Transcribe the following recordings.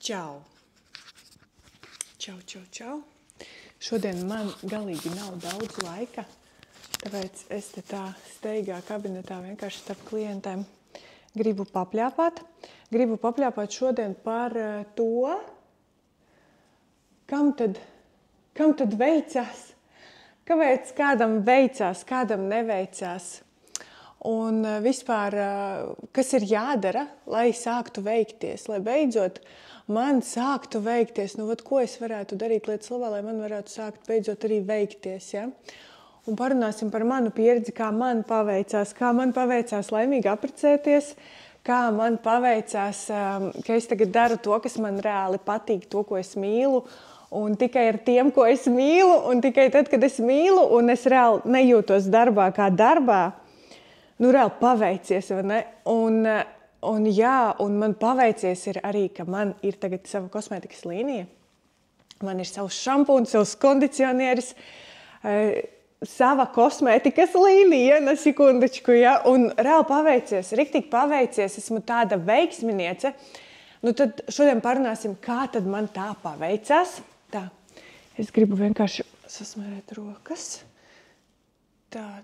Čau! Čau! Šodien man galīgi nav daudz laika, tāpēc es te tā steigā kabinetā vienkārši starp klientiem gribu papļāpāt. Gribu papļāpāt šodien par to, kam tad veicās, kāpēc kādam veicās, kādam neveicās. Un vispār, kas ir jādara, lai sāktu veikties, lai beidzot man sāktu veikties. Ko es varētu darīt lietas labā, lai man varētu sākt beidzot arī veikties, ja? Un parunāsim par manu pieredzi, kā man paveicās laimīgi apprecēties, kā man paveicās, ka es tagad daru to, kas man reāli patīk, to, ko es mīlu, un tikai ar tiem, ko es mīlu, un tikai tad, kad es mīlu, un es reāli nejūtos darbā kā darbā, reāli paveicies, vai ne? Un man paveicies ir arī, ka man ir tagad sava kosmētikas līnija. Man ir savs šampūns, savs kondicionieris, sava kosmētikas līnija, na sekundičku, ja? Un reāli paveicies, riktīgi paveicies, esmu tāda veiksminiece. Tad šodien parunāsim, kā tad man tā paveicās. Tā, es gribu vienkārši sasmērēt rokas. Tā.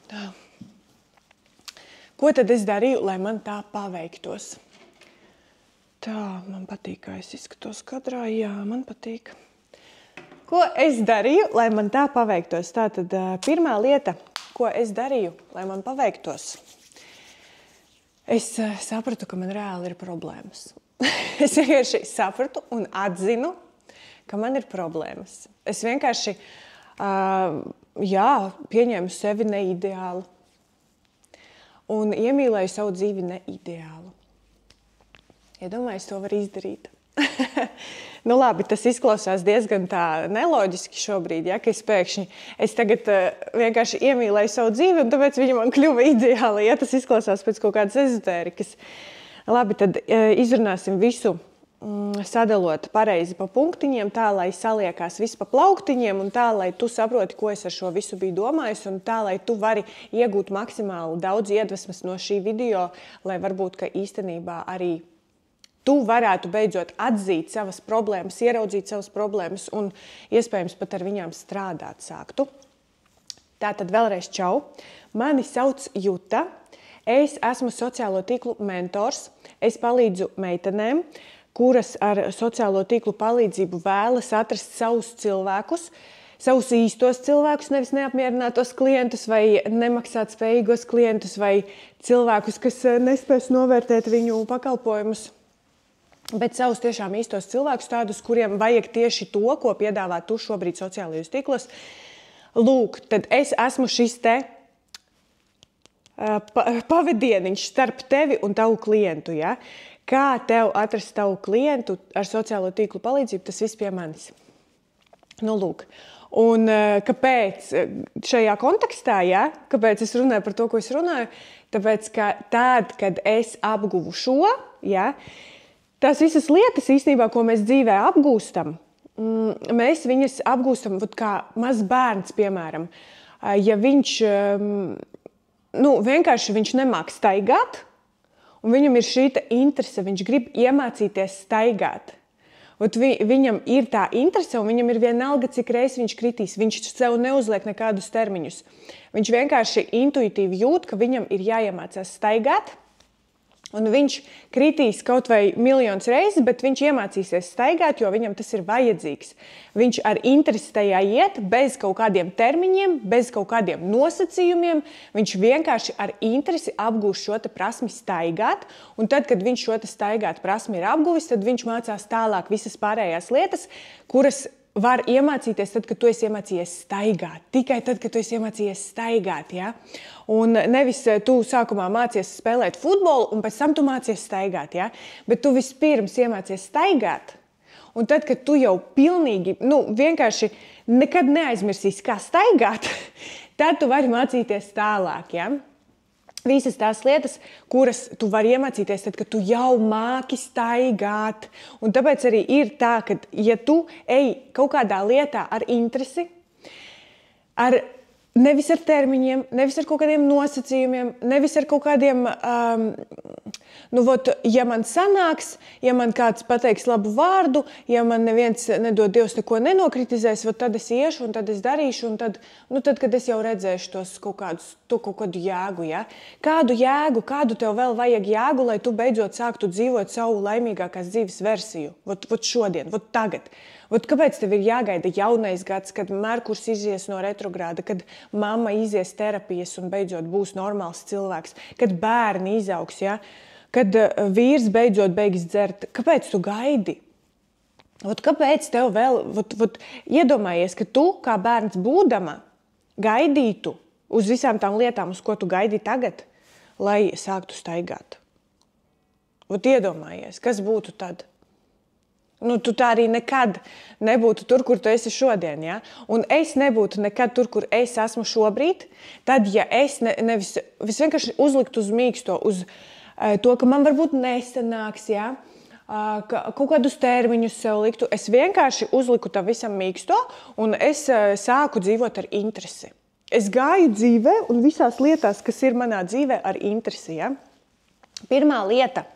Tā. Ko tad es darīju, lai man tā paveiktos? Tā, man patīk, kā es izskatos kadrā. Jā, man patīk. Ko es darīju, lai man tā paveiktos? Tātad pirmā lieta, ko es darīju, lai man paveiktos. Es sapratu, ka man reāli ir problēmas. Es vienkārši sapratu un atzinu, ka man ir problēmas. Es vienkārši pieņēmu sevi neideāli un iemīlēju savu dzīvi neideālu. Iedomājies, to var izdarīt. Labi, tas izklausās diezgan tā neloģiski šobrīd, ja, ka es tagad vienkārši iemīlēju savu dzīvi, un tāpēc viņa man kļuva ideāli, ja tas izklausās pēc kaut kādas ezotērikas. Labi, tad izrunāsim visu, sadalot pareizi pa punktiņiem, tā, lai saliekās viss pa plauktiņiem, un tā, lai tu saproti, ko es ar šo visu biju domājis, un tā, lai tu vari iegūt maksimāli daudz iedvesmas no šī video, lai varbūt, ka īstenībā arī tu varētu beidzot atzīt savas problēmas, ieraudzīt savas problēmas un iespējams pat ar viņām strādāt sāktu. Tātad vēlreiz čau. Mani sauc Juta. Es esmu sociālo tīklu mentors. Es palīdzu meitenēm, kuras ar sociālo tīklu palīdzību vēlas atrast savus cilvēkus, savus īstos cilvēkus, nevis neapmierinātos klientus vai nemaksāt spējīgos klientus vai cilvēkus, kas nespēs novērtēt viņu pakalpojumus, bet savus tiešām īstos cilvēkus, tādus, kuriem vajag tieši to, ko piedāvā tu šobrīd sociālajos tīklos. Lūk, tad es esmu šis te pavadieniņš starp tevi un tavu klientu, ja? Kā tev atrast tavu klientu ar sociālo tīklu palīdzību, tas viss pie manis. Lūk. Un kāpēc šajā kontekstā, ja? Kāpēc es runāju par to, ko es runāju? Tāpēc, ka tad, kad es apguvu šo, ja? Tās visas lietas īstenībā, ko mēs dzīvē apgūstam, mēs viņas apgūstam kā mazs bērns, piemēram. Ja viņš vienkārši viņš nemāk staigāt, un viņam ir šī interese, viņš grib iemācīties staigāt. Viņam ir tā interese, un viņam ir vienalga, cik reizes viņš kritīs. Viņš sev neuzliek nekādus termiņus. Viņš vienkārši intuitīvi jūt, ka viņam ir jāiemācās staigāt, un viņš kritīs kaut vai miljonus reizes, bet viņš iemācīsies staigāt, jo viņam tas ir vajadzīgs. Viņš ar interesi tajā iet, bez kaut kādiem termiņiem, bez kaut kādiem nosacījumiem. Viņš vienkārši ar interesi apgūst šo prasmi staigāt, un tad, kad viņš šo staigāt prasmi ir apguvis, tad viņš mācās tālāk visas pārējās lietas, kuras var iemācīties tad, kad tu esi iemācījies staigāt. Tikai tad, kad tu esi iemācījies staigāt, ja? Un nevis tu sākumā mācies spēlēt futbolu, un pēc tam tu mācies staigāt, ja? Bet tu vispirms iemācies staigāt, un tad, kad tu jau pilnīgi, vienkārši nekad neaizmirsīsi, kā staigāt, tad tu vari mācīties tālāk, ja? Visas tās lietas, kuras tu vari iemācīties, tad, kad tu jau māki staigāt. Un tāpēc arī ir tā, ka, ja tu ej kaut kādā lietā ar interesi, nevis ar termiņiem, nevis ar kaut kādiem nosacījumiem, nevis ar kaut kādiem Nu, ja man sanāks, ja man kāds pateiks labu vārdu, ja man neviens nedod Dievs neko nenokritizēs, tad es iešu un tad es darīšu, un tad, kad es jau redzēšu to kaut kādu jēgu. Ja? Kādu jēgu, kādu tev vēl vajag jēgu, lai tu beidzot sāktu dzīvot savu laimīgākās dzīves versiju? Šodien, tagad. Kāpēc tev ir jāgaida jaunais gads, kad Merkurs izies no retrogrāda, kad mamma izies terapijas un beidzot būs normāls cilvēks, kad bērni izaugs, ja? Kad vīrs beidzot beigs dzert? Kāpēc tu gaidi? Kāpēc tev vēl, iedomājies, ka tu, kā bērns būdama, gaidītu uz visām tām lietām, uz ko tu gaidi tagad, lai sāktu staigāt? Iedomājies, kas būtu tad? Tu tā arī nekad nebūtu tur, kur tu esi šodien. Ja? Un es nebūtu nekad tur, kur es esmu šobrīd, tad, ja es nevis vienkārši uzliktu uz mīksto, uz to, ka man varbūt nesanāks, ja? Kaut kādus termiņus sev liktu, es vienkārši uzliku tam visam mīksto un es sāku dzīvot ar interesi. Es gāju dzīvē un visās lietās, kas ir manā dzīvē, ar interesi. Ja? Pirmā lieta,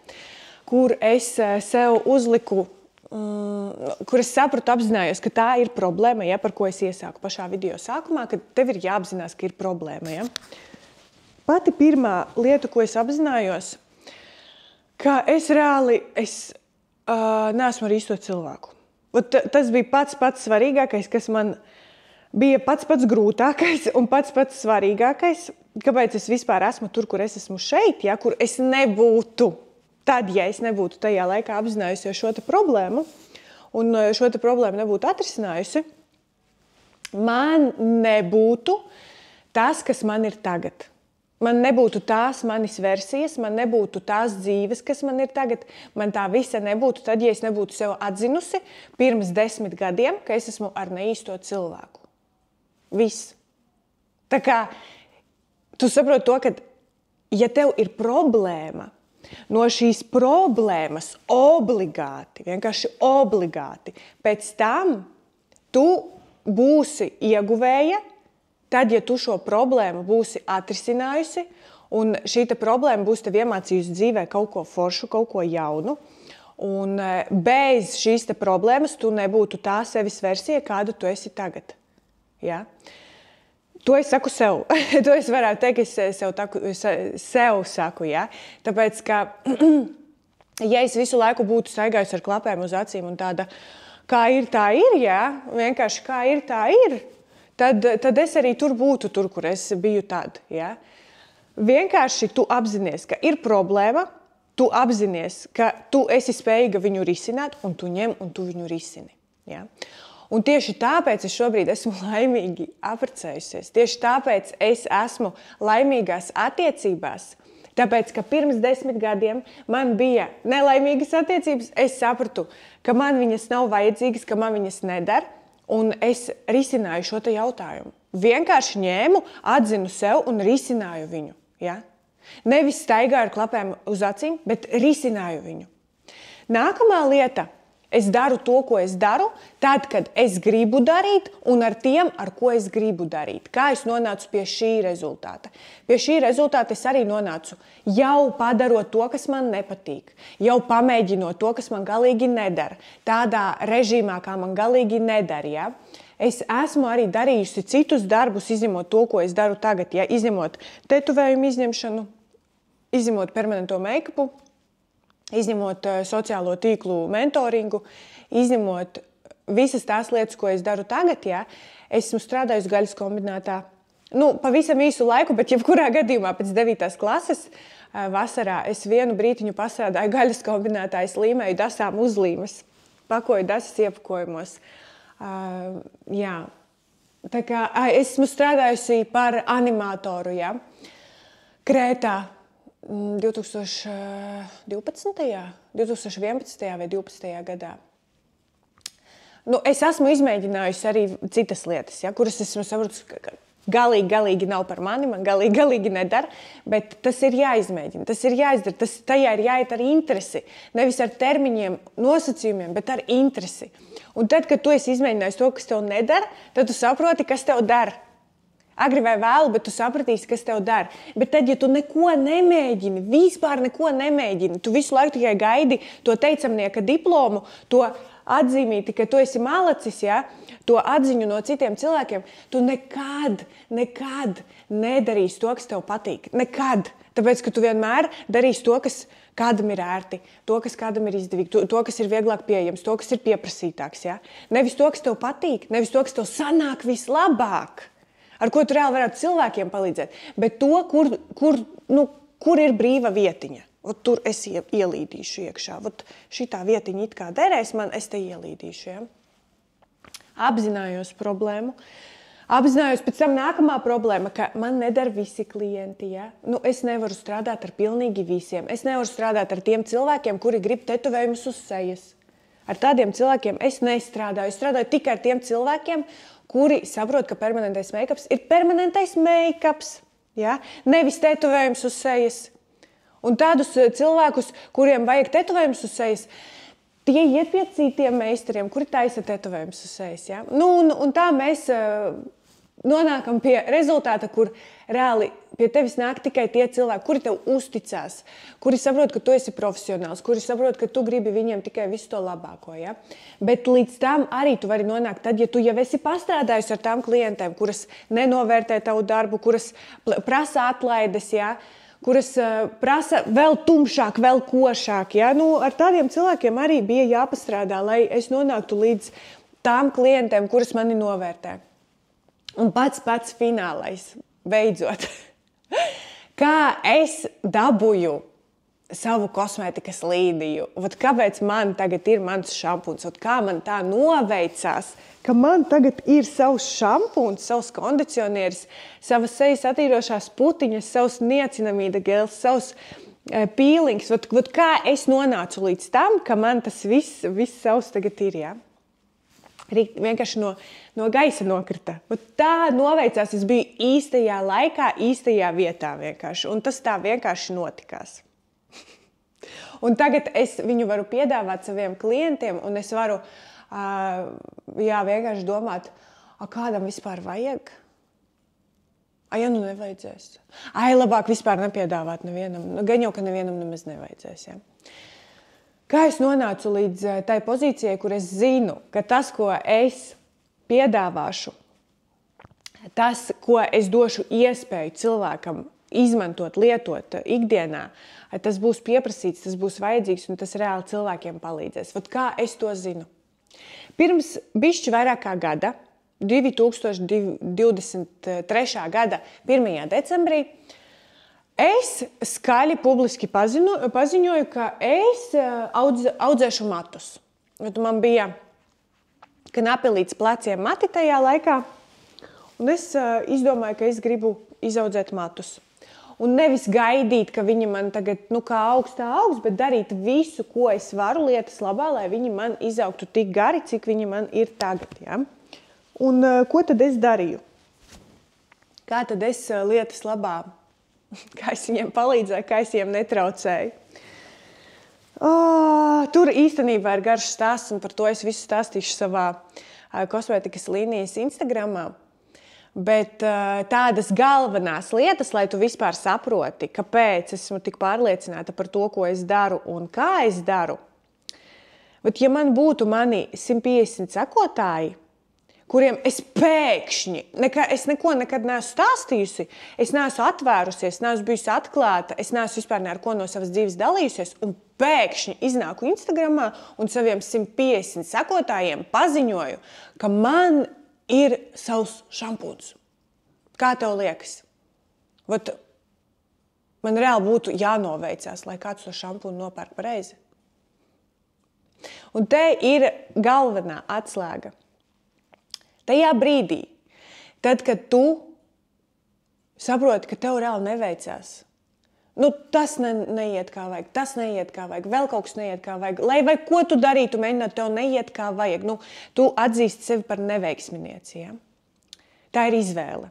kur es sev uzliku, kur es sapratu, apzinājos, ka tā ir problēma, ja, par ko es iesāku pašā video sākumā, ka tev ir jāapzinās, ka ir problēma. Ja. Pati pirmā lieta, ko es apzinājos, ka es reāli neesmu ar īsto cilvēku. Tas bija pats svarīgākais, kas man bija pats grūtākais un pats svarīgākais, kāpēc es vispār esmu tur, kur es esmu šeit, ja, kur es nebūtu. Tad, ja es nebūtu tajā laikā apzinājusi šo problēmu un šo problēmu nebūtu atrisinājusi, man nebūtu tas, kas man ir tagad. Man nebūtu tās manis versijas, man nebūtu tās dzīves, kas man ir tagad. Man tā visa nebūtu tad, ja es nebūtu sev atzinusi pirms 10 gadiem, ka es esmu ar neīsto cilvēku. Viss. Tā kā tu saproti to, ka ja tev ir problēma, no šīs problēmas vienkārši obligāti, pēc tam tu būsi ieguvēja, tad, ja tu šo problēmu būsi atrisinājusi, un šī problēma būs tev iemācījusi dzīvē kaut ko foršu, kaut ko jaunu, un bez šīs problēmas tu nebūtu tā sevis versija, kāda tu esi tagad. Ja? To es saku sev. To es varētu teikt, ka es sev saku. Ja? Tāpēc, ka, ja es visu laiku būtu staigājusi ar klapēm uz acīm un tāda, kā ir, tā ir, ja? Vienkārši kā ir, tā ir, tad es arī tur būtu, tur, kur es biju tad. Ja? Vienkārši tu apzinies, ka ir problēma, tu apzinies, ka tu esi spējīga viņu risināt, un tu ņem un tu viņu risini. Ja? Un tieši tāpēc es šobrīd esmu laimīgi apprecējusies. Tieši tāpēc es esmu laimīgās attiecībās. Tāpēc, ka pirms 10 gadiem man bija nelaimīgas attiecības, es sapratu, ka man viņas nav vajadzīgas, ka man viņas nedara, un es risināju šo jautājumu. Vienkārši ņēmu, atzinu sev un risināju viņu. Ja? Nevis staigāju ar klapēm uz acīm, bet risināju viņu. Nākamā lieta. Es daru to, ko es daru, tad, kad es gribu darīt, un ar tiem, ar ko es gribu darīt. Kā es nonācu pie šī rezultāta? Pie šī rezultāta es arī nonācu jau padarot to, kas man nepatīk, jau pamēģinot to, kas man galīgi nedara, tādā režīmā, kā man galīgi nedara. Ja? Es esmu arī darījusi citus darbus, izņemot to, ko es daru tagad, ja? Izņemot tetovējumu izņemšanu, izņemot permanento make-upu, izņemot sociālo tīklu mentoringu, izņemot visas tās lietas, ko es daru tagad, ja, esmu strādājusi gaļas kombinātā. Pavisam īsu laiku, bet jebkurā gadījumā pēc 9. klases vasarā es vienu brītiņu pasēdāju gaļas kombinātā, es līmēju dasām uzlīmes, pakoju dasas iepakojumos. Jā. Tā kā esmu strādājusi par animatoru, ja, Krētā. 2011. vai 2012. gadā. Es esmu izmēģinājusi arī citas lietas, ja, kuras esmu sapratusi, ka galīgi nav par mani, man galīgi nedara, bet tas ir jāizmēģina, tas ir jāizdara, tajā ir jāiet ar interesi, nevis ar termiņiem, nosacījumiem, bet ar interesi. Un tad, kad tu esi izmēģinājis to, kas tev nedara, tad tu saproti, kas tev dara. Agri vai vēlu, bet tu sapratīsi, kas tev dara. Bet tad, ja tu neko nemēģini, vispār neko nemēģini, tu visu laiku tikai gaidi to teicamnieka diplomu, to atzīmīti, ka tu esi malacis, ja? To atziņu no citiem cilvēkiem, tu nekad nedarīsi to, kas tev patīk. Nekad. Tāpēc, ka tu vienmēr darīsi to, kas kādam ir ērti, to, kas kādam ir izdevīgi, to, kas ir vieglāk pieejams, to, kas ir pieprasītāks. Ja? Nevis to, kas tev patīk, nevis to, kas tev sanāk vislabāk, ar ko tu reāli varētu cilvēkiem palīdzēt, bet to, kur ir brīva vietiņa. Tur es ielīdīšu iekšā. Šitā vietiņa it kā derēs man, es te ielīdīšu. Ja? Apzinājos problēmu. Apzinājos pēc tam nākamā problēma, ka man nedara visi klienti. Ja? Es nevaru strādāt ar pilnīgi visiem. Es nevaru strādāt ar tiem cilvēkiem, kuri grib tetovējumus uz sejas. Ar tādiem cilvēkiem es nestrādāju. Es strādāju tikai ar tiem cilvēkiem, kuri saprot, ka permanentais make-ups ir permanentais make-ups. Ja? Nevis tetovējums uz sejas. Un tādus cilvēkus, kuriem vajag tetovējumus uz sejas, tie iet pie citiem meistariem, kuri taisa tetovējumus uz sejas. Ja? Un tā mēs nonākam pie rezultāta, kur reāli pie tevis nāk tikai tie cilvēki, kuri tev uzticās, kuri saprot, ka tu esi profesionāls, kuri saprot, ka tu gribi viņiem tikai visu to labāko. Ja? Bet līdz tam arī tu vari nonākt tad, ja tu jau esi pastrādājusi ar tām klientēm, kuras nenovērtē tavu darbu, kuras prasa atlaides, ja? Kuras prasa vēl tumšāk, vēl košāk. Ja? Ar tādiem cilvēkiem arī bija jāpastrādā, lai es nonāktu līdz tām klientēm, kuras mani novērtē. Un pats finālais, beidzot, kā es dabūju savu kosmētikas līniju, kāpēc man tagad ir mans šampuns, kā man tā noveicās, ka man tagad ir savs šampuns, savs kondicionieris, savas sejas attīrošās putiņas, savs niacinamīda gels, savs pīlings, kā es nonācu līdz tam, ka man tas viss savs tagad ir, jā. Vienkārši no gaisa nokrita. Tā noveicās, es biju īstajā laikā, īstajā vietā vienkārši. Un tas tā vienkārši notikās. Un tagad es viņu varu piedāvāt saviem klientiem, un es varu vienkārši domāt, kādam vispār vajag? Ja nevajadzēs. Labāk vispār nepiedāvāt nevienam. Gan jau, ka nevienam nemaz nevajadzēs, ja. Kā es nonācu līdz tai pozīcijai, kur es zinu, ka tas, ko es piedāvāšu, tas, ko es došu iespēju cilvēkam izmantot, lietot ikdienā, tas būs pieprasīts, tas būs vajadzīgs un tas reāli cilvēkiem palīdzēs. Kā es to zinu? Pirms bišķi vairāk kā gada, 2023. gada 1. decembrī, es skaļi publiski paziņoju, ka es audzēšu matus. Man bija knapi līdz pleciem mati tajā laikā, un es izdomāju, ka es gribu izaudzēt matus. Un nevis gaidīt, ka viņi man tagad, kā augs, bet darīt visu, ko es varu lietas labā, lai viņi man izaugtu tik gari, cik viņi man ir tagad. Ja? Un ko tad es darīju? Kā tad es lietas labā? Kā es viņiem palīdzēju, kā es viņiem netraucēju. Tur īstenībā ir garš stāsts, un par to es visu stāstīšu savā kosmētikas līnijas Instagramā. Bet tādas galvenās lietas, lai tu vispār saproti, kāpēc esmu tik pārliecināta par to, ko es daru un kā es daru. Bet ja man būtu mani 150 sekotāji, kuriem es pēkšņi, es neko nekad neesmu stāstījusi, es neesmu atvērusies, neesmu bijusi atklāta, es neesmu vispār ar ko no savas dzīves dalījusies, un pēkšņi iznāku Instagramā un saviem 150 sekotājiem paziņoju, ka man ir savs šampuns. Kā tev liekas? Man reāli būtu jānoveicās, lai kāds to šampunu nopērk pareizi. Un te ir galvenā atslēga. Tajā brīdī, tad, kad tu saproti, ka tev reāli neveicās, tas neiet kā vajag, tas neiet kā vajag, vēl kaut kas neiet kā vajag, lai vai ko tu darītu, mēģināt, tev neiet kā vajag, tu atzīsti sevi par neveiksminieci. Ja? Tā ir izvēle.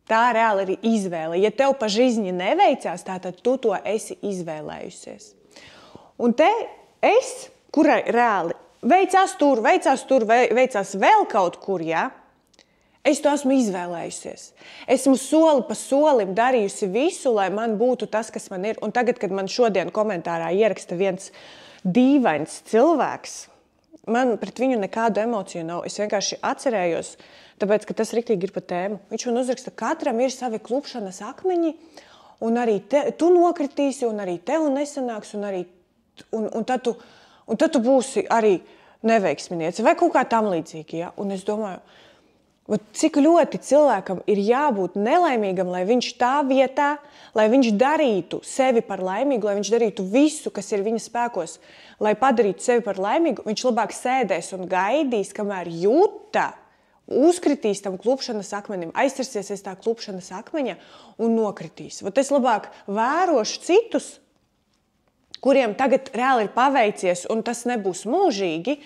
Tā reāli ir izvēle. Ja tev pa žižņi neveicās, tad tu to esi izvēlējusies. Un te es, kurai reāli veicās tur, veicās vēl kaut kur, ja? Es to esmu izvēlējusies. Esmu soli pa solim darījusi visu, lai man būtu tas, kas man ir. Un tagad, kad man šodien komentārā ieraksta viens dīvains cilvēks, man pret viņu nekādu emociju nav. Es vienkārši atcerējos, tāpēc, ka tas riktīgi ir pa tēmu. Viņš man uzraksta, katram ir savi klupšanas akmeņi, un arī tu nokritīsi, un arī tev nesanāks, un tad tu būsi arī neveiksminieci vai kaut kā tam līdzīgi. Ja? Un es domāju, cik ļoti cilvēkam ir jābūt nelaimīgam, lai viņš tā vietā, lai viņš darītu sevi par laimīgu, lai viņš darītu visu, kas ir viņa spēkos, lai padarītu sevi par laimīgu, viņš labāk sēdēs un gaidīs, kamēr jūta, uzkritīs tam klupšanas akmenim, aizcersies aiz tā klupšanas akmeņa un nokritīs. Es labāk vērošu citus, kuriem tagad reāli ir paveicies un tas nebūs mūžīgi,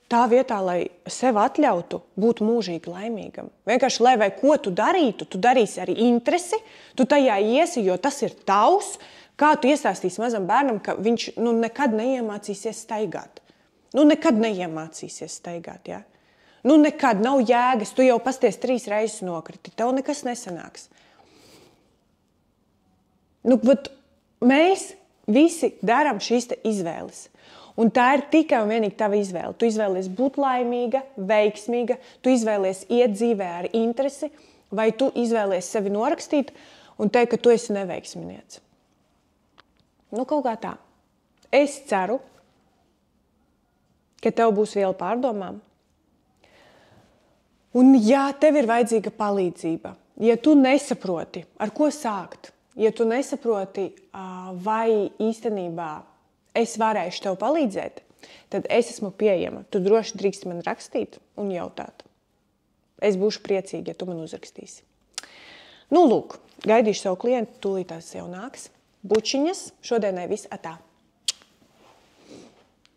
tā vietā, lai sev atļautu būt mūžīgi laimīgam. Vienkārši, lai vai ko tu darītu, tu darīsi arī interesi, tu tajā iesi, jo tas ir tavs, kā tu iestāstīsi mazam bērnam, ka viņš nekad neiemācīsies staigāt. Nekad neiemācīsies staigāt, ja? Nekad nav jēgas, tu jau pasties 3 reizes nokriti, tev nekas nesanāks. Mēs visi darām šīs izvēles. Un tā ir tikai un vienīgi tava izvēle. Tu izvēlies būt laimīga, veiksmīga, tu izvēlies iet dzīvē ar interesi, vai tu izvēlies sevi norakstīt un teikt, ka tu esi neveiksminieks. Kaut kā tā. Es ceru, ka tev būs viela pārdomām. Un ja tev ir vajadzīga palīdzība, ja tu nesaproti, ar ko sākt, ja tu nesaproti, vai īstenībā es varēšu tev palīdzēt, tad es esmu pieejama. Tu droši drīkst man rakstīt un jautāt. Es būšu priecīga, ja tu man uzrakstīsi. Lūk, gaidīšu savu klientu, tūlīt tās jau nāks. Bučiņas, šodienai viss atā.